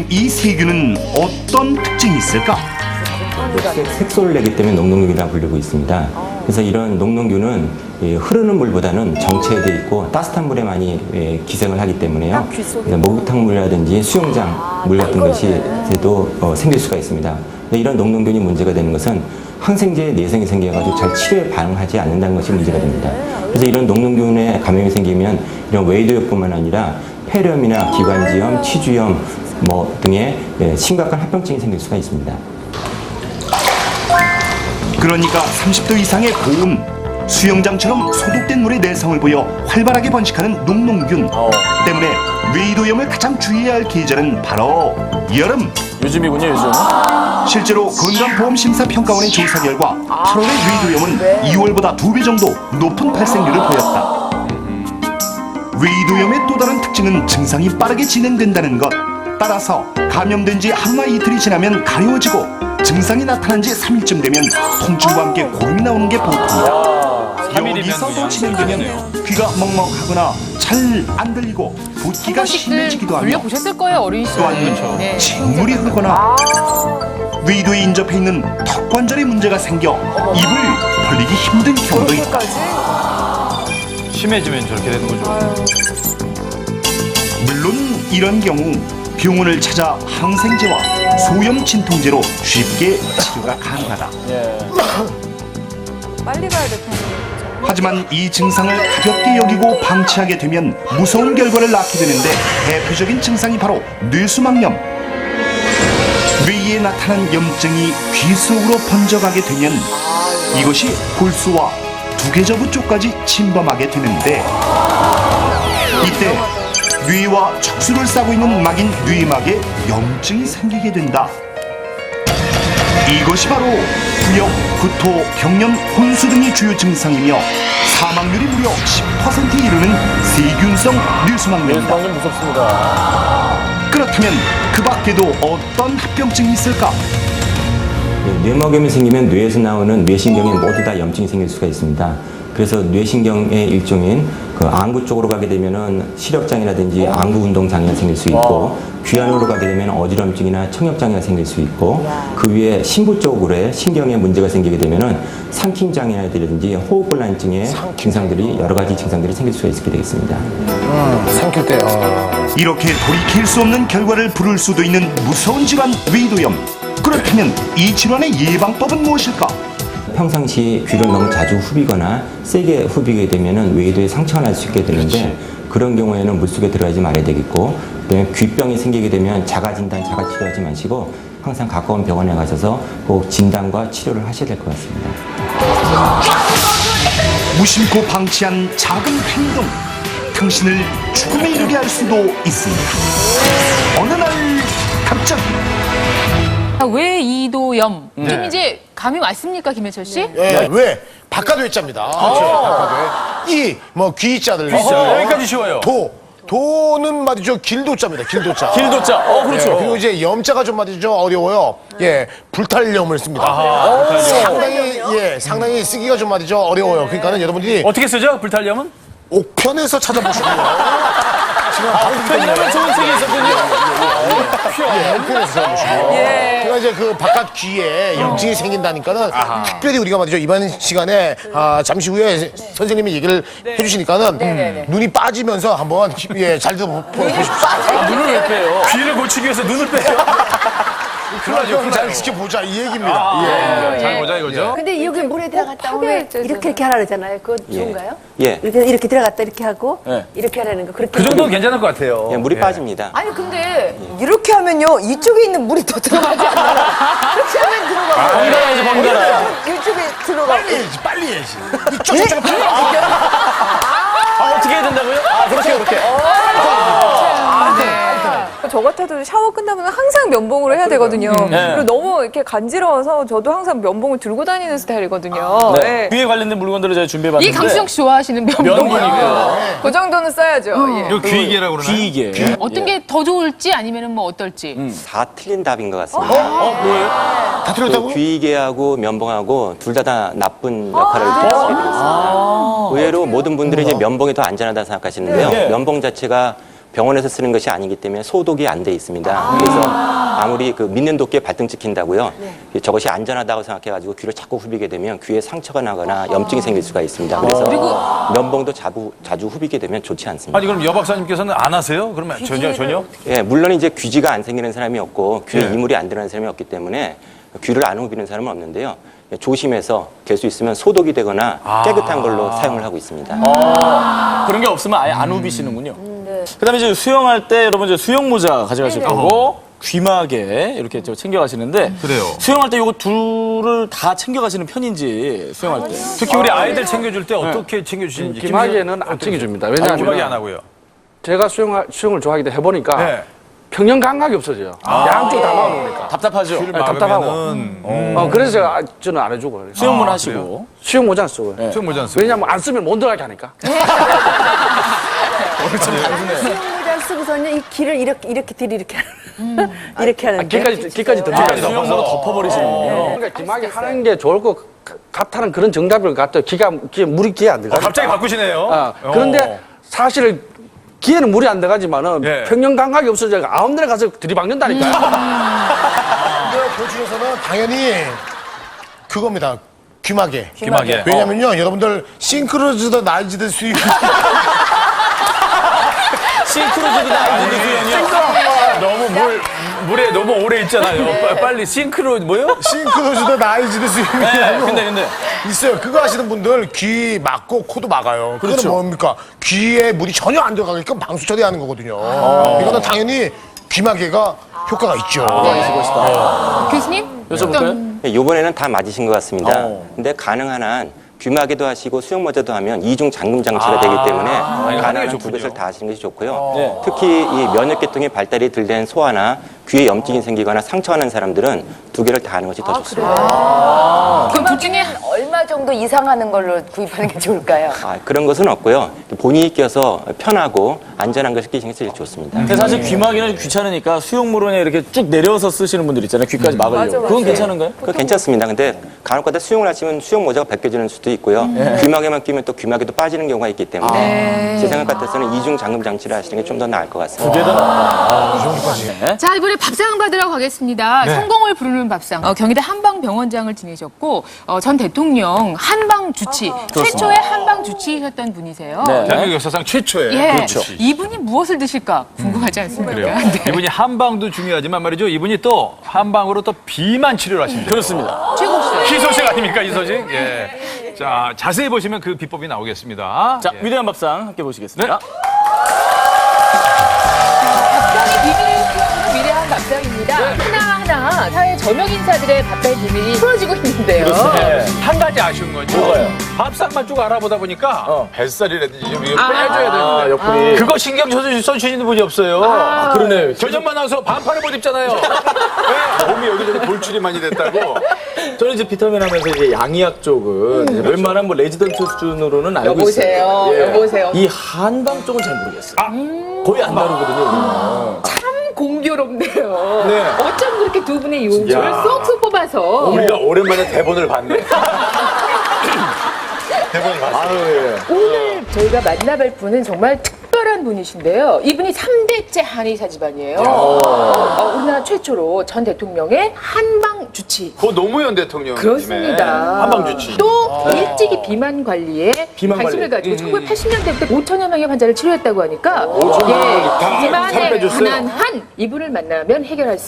이 세균은 어떤 특징이 있을까? 녹색 색소를 내기 때문에 녹농균이라고 불리고 있습니다. 그래서 이런 녹농균은 흐르는 물보다는 정체돼 있고 따뜻한 물에 많이 기생을 하기 때문에요. 목욕탕 물이라든지 수영장 물 같은 것이도 생길 수가 있습니다. 이런 녹농균이 문제가 되는 것은 항생제에 내성이 생겨가지고 잘 치료에 반응하지 않는다는 것이 문제가 됩니다. 그래서 이런 녹농균에 감염이 생기면 이런 웨이도염뿐만 아니라 폐렴이나 기관지염, 치주염 등의 심각한 합병증이 생길 수가 있습니다. 그러니까 30도 이상의 고온, 수영장처럼 소독된 물에 내성을 보여 활발하게 번식하는 녹농균 때문에 웨이도염을 가장 주의해야 할 계절은 바로 여름. 요즘이군요, 요즘. 실제로 건강보험심사평가원의 조사 결과 8월의 웨이도염은 2월보다 2배 정도 높은 발생률을 보였다. 웨이도염의 또 다른 특징은 증상이 빠르게 진행된다는 것. 따라서 감염된 지 하루나 이틀이 지나면 가려워지고 증상이 나타난 지 3일쯤 되면 통증과 함께 고름이 나오는 게 보통이다. 여기서 더 진행되면 귀가 먹먹하거나 잘 안 들리고 붓기가 심해지기도 하며 돌려보셨을 거예요, 어린 시절. 또한 콧물이 흐르거나 웨이도에 인접해 있는 턱 관절에 문제가 생겨 입을 벌리기 힘든 경우도 있다. 심해지면 저렇게 되는 거죠. 물론 이런 경우 병원을 찾아 항생제와 소염 진통제로 쉽게 치료가 가능하다. 빨리 가야 될 텐데. 하지만 이 증상을 가볍게 여기고 방치하게 되면 무서운 결과를 낳게 되는데 대표적인 증상이 바로 뇌수막염. 뇌에 나타난 염증이 귀 속으로 번져가게 되면 이것이 골수와 두개저부 쪽까지 침범하게 되는데 이때 뇌와 척수를 싸고 있는 막인 뇌막에 염증이 생기게 된다. 이것이 바로 구역, 구토, 경련, 혼수 등이 주요 증상이며 사망률이 무려 10%에 이르는 세균성 뇌수막염이다. 방금 무섭습니다. 그렇다면 그 밖에도 어떤 합병증이 있을까? 뇌막염이 생기면 뇌에서 나오는 뇌신경에 모두 다 염증이 생길 수가 있습니다. 그래서 뇌신경의 일종인 그 안구 쪽으로 가게 되면은 시력장애라든지 안구 운동 장애가 생길 수 있고 귀 안으로 가게 되면 어지럼증이나 청력장애가 생길 수 있고 그 위에 심부 쪽으로 신경에 문제가 생기게 되면은 삼킴장애라든지 호흡곤란증의 증상들이 여러 가지 증상들이 생길 수가 있게 되겠습니다. 삼킬 때. 이렇게 돌이킬 수 없는 결과를 부를 수도 있는 무서운 질환 웨이도염. 그렇다면 이 질환의 예방법은 무엇일까? 평상시 귀를 너무 자주 후비거나 세게 후비게 되면은 웨이도에 상처가 날 수 있게 되는데 그런 경우에는 물속에 들어가지 말아야 되겠고 그다음에 귀병이 생기게 되면 자가진단, 자가치료하지 마시고 항상 가까운 병원에 가셔서 꼭 진단과 치료를 하셔야 될 것 같습니다. 무심코 방치한 작은 행동 당신을 죽음에 이르게 할 수도 있습니다. 어느 날 갑자기 웨이도염. 좀 이제 감이 왔습니까, 김해철 씨? 예, 왜? 박가도해자입니다. 그렇죠. 박가도해. 귀자들. 여기까지 쉬워요. 도는 말이죠. 길도자입니다. 길도자. 길도자. 그렇죠. 그리고 이제 염자가 좀 말이죠. 어려워요. 예, 불탈염을 씁니다. 상당히 쓰기가 좀 말이죠. 어려워요. 그러니까는 여러분들이 어떻게 쓰죠, 불탈염은? 옥편에서 찾아보시고요. 불탈염은 좋은 책이 있었군요. 옥편에서 찾아보시고요. 그러니까 이제 그 바깥 귀에 염증이 생긴다니까는 특별히 우리가 말이죠. 이번 시간에 잠시 후에 선생님이 얘기를 해주시니까는 눈이 빠지면서 한번 잘 들어보십시오. 눈을 왜 빼요? 귀를 고치기 위해서 눈을 빼요? 그럼 잘 지켜보자 이 얘기입니다. 잘 보자 이거죠? 근데 여기 물에 들어갔다 오면 이렇게 하라 그러잖아요. 그거 좋은가요? 예. 이렇게 들어갔다 이렇게 하고 예. 이렇게 하라는 거. 그렇게 그 정도는 괜찮을 것 같아요. 예, 물이 빠집니다. 아니 근데 이렇게 하면요 이쪽에 있는 물이 더 들어가지 않나요? 그렇게 하면 들어가고 번갈아야지, 번갈아. 이쪽에 들어가고 빨리 해야지. 이쪽 빨리. 어떻게 해야 된다고요? 그렇게. 저 같아도 샤워 끝나면 항상 면봉을 해야 되거든요. 그리고 너무 이렇게 간지러워서 저도 항상 면봉을 들고 다니는 스타일이거든요. 네. 귀에 관련된 물건들을 제가 준비해봤는데. 이 강수영 씨 좋아하시는 면봉이요. 면봉이고요. 그 정도는 써야죠. 예. 이거 귀이개라고 그러나요? 귀이개. 어떤 게 더 좋을지 아니면 뭐 어떨지. 다 틀린 답인 것 같습니다. 뭐예요? 다 틀렸다고? 귀이개하고 면봉하고 둘 다 나쁜 역할을 하게 되겠습니다. 의외로 모든 분들이 이제 면봉이 더 안전하다 생각하시는데요. 면봉 자체가 병원에서 쓰는 것이 아니기 때문에 소독이 안 돼 있습니다. 그래서 아무리 그 믿는 도끼에 발등 찍힌다고요. 저것이 안전하다고 생각해가지고 귀를 자꾸 후비게 되면 귀에 상처가 나거나 염증이 생길 수가 있습니다. 그래서 면봉도 자주 후비게 되면 좋지 않습니다. 아니 그럼 여 박사님께서는 안 하세요? 그러면 전혀? 예, 물론 이제 귀지가 안 생기는 사람이 없고 귀에 이물이 안 들어가는 사람이 없기 때문에 귀를 안 후비는 사람은 없는데요. 조심해서 될 수 있으면 소독이 되거나 깨끗한 걸로 사용을 하고 있습니다. 그런 게 없으면 아예 안 후비시는군요. 그다음에 이제 수영할 때 여러분 이제 수영 모자 가져가실 거고 귀마개 이렇게 좀 챙겨가시는데 그래요. 수영할 때 이거 둘을 다 챙겨가시는 편인지 수영할 때 특히 우리 아이들 챙겨줄 때 어떻게 챙겨주시는지. 기마개는 안 챙겨줍니다. 기마개 안 왜냐하면 하고요. 제가 수영을 좋아하기 때문에 해보니까 네. 평형 감각이 없어져요. 양쪽 다 막아놓으니까. 답답하죠. 답답하고. 그래서 저는 안 해주고. 수영문 하시고 수영 모자는 쓰고. 수영 모자 안 쓰고. 왜냐면 안 쓰면 못 들어가게 하니까. 수영모자 쓰고서는 이 길을 이렇게 이렇게 하는데. 길까지 덮어가지고. 수영모로 덮어버리시는군요. 그러니까 기마개 하는 게 좋을 것 같다는 그런 정답을 갖다 물이 귀에 안 들어가. 갑자기 바꾸시네요. 그런데 사실 귀에는 물이 안 들어가지만은 예. 평형 감각이 없어져 아무 데나 가서 들이박는다니까요. 그 중에서는 당연히 그겁니다. 귀마개. 귀마개. 왜냐면요, 여러분들 싱크로즈 더 나이즈 수익. 싱크로즈보다 아이들 수영이요. 너무 물에 너무 오래 있잖아요. 빨리 싱크로 뭐요? 싱크로즈 더 나이즈 수익이라고 근데 있어요. 그거 하시는 분들 귀 막고 코도 막아요. 그거는 그렇죠. 뭡니까? 귀에 물이 전혀 안 들어가게끔 방수 처리하는 거거든요. 이거는 당연히 귀마개가 효과가 있죠. 교수님? 여쭤볼까요? 이번에는 다 맞으신 것 같습니다. 근데 가능한 한 귀마개도 하시고 수영 모자도 하면 이중 잠금 장치가 되기 때문에 가능한 한 두 것을 다 하시는 것이 좋고요. 특히 이 면역계통의 발달이 덜 된 소아나 귀에 염증이 생기거나 상처하는 사람들은 두 개를 다 하는 것이 더 좋습니다. 그럼 둘 중에 얼마 정도 이상하는 걸로 구입하는 게 좋을까요? 그런 것은 없고요. 본인이 껴서 편하고 안전한 것을 끼시는 게 제일 좋습니다. 근데 사실 귀마개는 귀찮으니까 수영무로 그냥 이렇게 쭉 내려서 쓰시는 분들 있잖아요. 귀까지 막으려고. 그건 괜찮은가요? 그거 괜찮습니다. 근데 간혹가다 수영을 하시면 수영 모자가 벗겨지는 수도 있고요. 귀마개만 끼면 또 귀마개도 빠지는 경우가 있기 때문에 제 생각 같아서는 이중 잠금 장치를 하시는 게 좀 더 나을 것 같습니다. 자, 이번에 밥상 받으러 가겠습니다. 성공을 부르는 밥상. 경희대 한방병원장을 지내셨고 전 대통령 한방 주치, 최초의 한방 주치이셨던 분이세요. 대한민국 역사상 최초예요. 예, 그렇죠. 이분이 무엇을 드실까 궁금하지 않습니까? 그래요. 네. 이분이 한방도 중요하지만 말이죠. 이분이 또 한방으로 또 비만 치료를 하신대요. 그렇습니다. 최고시죠. 희소식 아닙니까, 이 소식? 예. 자, 자세히 보시면 그 비법이 나오겠습니다. 자, 예. 위대한 밥상 함께 보시겠습니다. 밥상의 비밀을 풀어주는 위대한 밥상입니다. 하나하나 사회 저명 인사들의 밥상 비밀이 풀어지고 있는데요. 한 가지 아쉬운 건요. 뭐가요? 밥상만 쭉 알아보다 보니까 뱃살이라든지 좀 이거 빼줘야 되는데. 옆구리. 그거 신경 써주시는 분이 없어요. 그러네. 저녁만 나와서 반팔을 못 입잖아요. 왜? 몸이 여기저기 돌출이 많이 됐다고. 저는 이제 비타민 하면서 이제 양의학 쪽은 이제 웬만한 뭐 레지던트 수준으로는 알고 있어요. 여보세요. 이 한방 쪽은 잘 모르겠어요. 거의 안 다루거든요. 우리는. 참 공교롭네요. 네. 어쩜 그렇게 두 분의 용도를 쏙쏙 뽑아서 우리가 오랜만에 대본을 봤네. 대본이 봤어. 아유, 예. 오늘 저희가 만나뵐 분은 정말 특별한 분이신데요. 이분이 3대째 한의사 집안이에요. 우리나라 최초로 전 대통령의 한방 주치. 고 노무현 대통령. 그렇습니다. 한방 주치. 또 일찍이 비만 관리에 관심을 가지고 1980년대부터 5천여 명의 환자를 치료했다고 하니까 비만에 살 빼줬어요. 관한 한 이분을 만나면 해결할 수